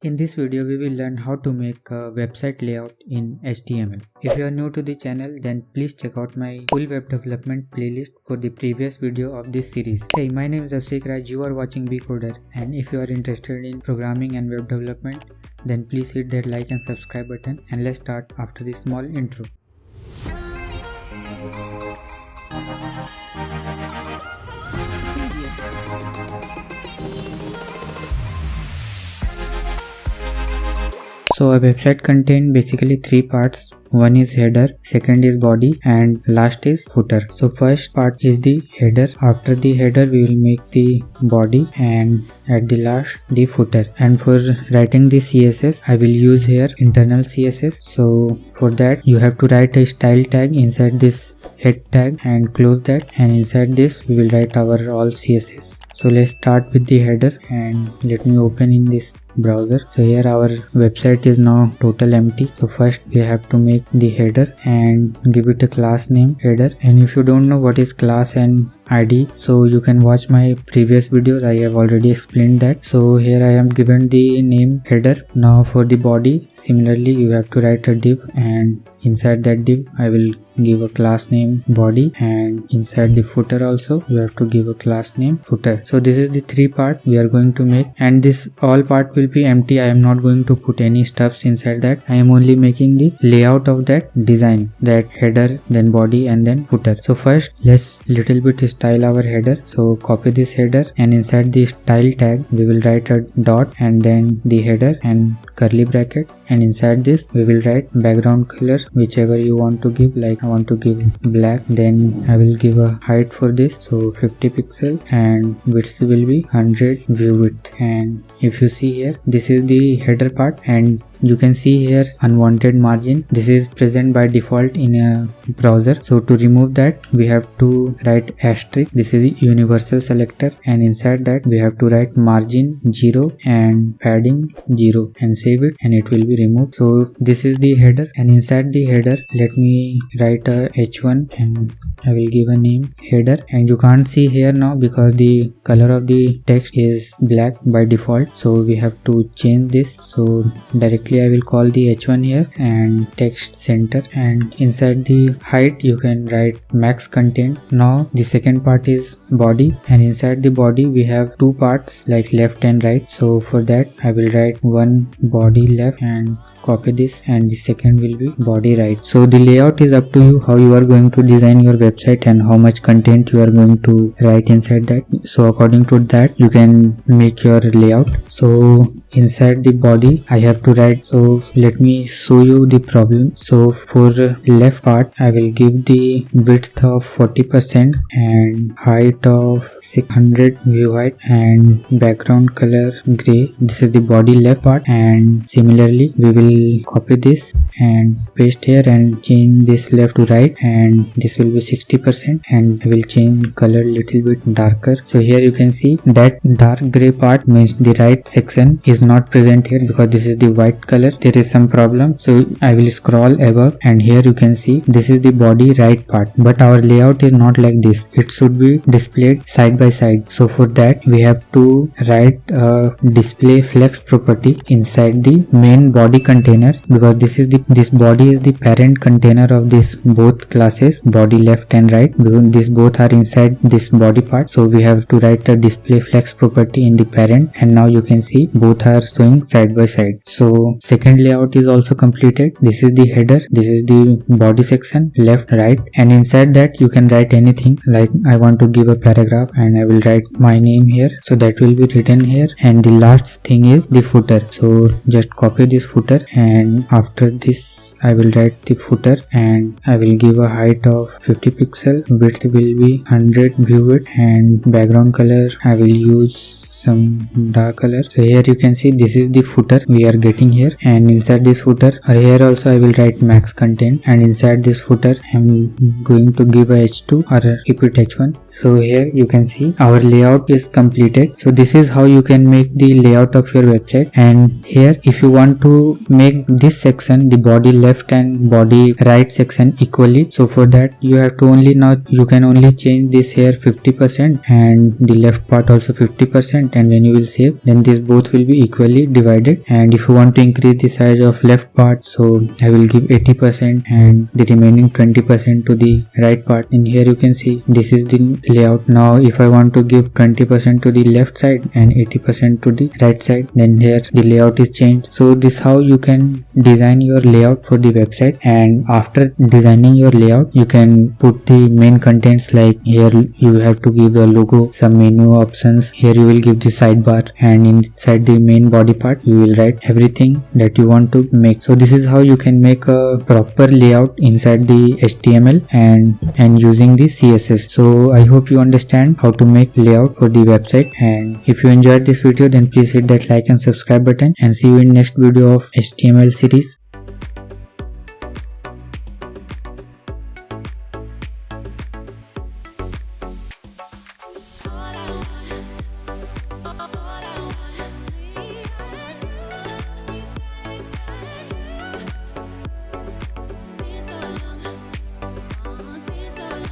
In this video, we will learn how to make a website layout in HTML. If you are new to the channel, then please check out my full web development playlist for the previous video of this series. Hey, my name is Abhishek Raj, you are watching Coder, and if you are interested in programming and web development, then please hit that like and subscribe button, and let's start after this small intro. So a website contains basically three parts. One is header, second is body, and last is footer. So first part is the header. After the header we will make the body, and at the last the footer. And for writing the CSS I will use here internal CSS. So for that you have to write a style tag inside this head tag and close that, and inside this we will write our all CSS. So let's start with the header, and let me open in this browser. So here our website is now total empty. So first we have to make the header and give it a class name header. And if you don't know what is class and ID, so you can watch my previous videos, I have already explained that. So here I am given the name header. Now for the body, similarly you have to write a div, and inside that div I will give a class name body, and inside the footer also you have to give a class name footer. So this is the three part we are going to make, and this all part will be empty. I am not going to put any stuffs inside that. I am only making the layout of that design, that header, then body, and then footer. So first let's little bit style our header. So copy this header, and inside the style tag we will write a dot and then the header and curly bracket, and inside this we will write background color whichever you want to give. Like I want to give black, then I will give a height for this, so 50 pixel, and width will be 100 view width. And if you see here, this is the header part, and you can see here unwanted margin. This is present by default in a browser. So to remove that we have to write asterisk. This is the universal selector, and inside that we have to write margin 0 and padding 0 and save it, and it will be removed. So this is the header, and inside the header let me write a h1 and I will give a name header. And you can't see here now because the color of the text is black by default, so we have to change this. So directly I will call the h1 here and text center, and inside the height you can write max content. Now the second part is body, and inside the body we have two parts like left and right. So for that I will write one body left and copy this, and the second will be body right. So the layout is up to you how you are going to design your website and how much content you are going to write inside that. So according to that you can make your layout. So inside the body I have to write, so let me show you the problem. So for left part I will give the width of 40% and height of 600 view height and background color gray. This is the body left part, and similarly we will copy this and paste here and change this left to right, and this will be 60%, and I will change color little bit darker. So here you can see that dark gray part means the right section is not present here because this is the white color. There is some problem, so I will scroll above, and here you can see this is the body right part, but our layout is not like this. It should be displayed side by side. So for that we have to write a display flex property inside the main body container, because this body is the parent container of this both classes, body left and right, because these both are inside this body part. So we have to write a display flex property in the parent, and now you can see both are showing side by side. So second layout is also completed. This is the header, this is the body section left right, and inside that you can write anything. Like I want to give a paragraph, and I will write my name here, so that will be written here. And the last thing is the footer. So just copy this footer, and after this I will write the footer, and I will give a height of 50 pixel, width will be 100 view width, and background color I will use some dark color. So here you can see this is the footer we are getting here, and inside this footer here also I will write max content, and inside this footer I'm going to give a h2 or keep it h1. So here you can see our layout is completed. So this is how you can make the layout of your website. And here if you want to make this section, the body left and body right section equally, so for that you have to only, now you can only change this here 50% and the left part also 50%, want, and when you will save, then these both will be equally divided. And if you want to increase the size of left part, so I will give 80% and the remaining 20% to the right part. And here you can see this is the layout. Now if I want to give 20% to the left side and 80% to the right side, then here the layout is changed. So this is how you can design your layout for the website. And after designing your layout, you can put the main contents, like here you have to give the logo, some menu options, here you will give the sidebar, and inside the main body part you will write everything that you want to make. So this is how you can make a proper layout inside the HTML and using the CSS. So I hope you understand how to make layout for the website. And if you enjoyed this video, then please hit that like and subscribe button, and see you in next video of HTML series.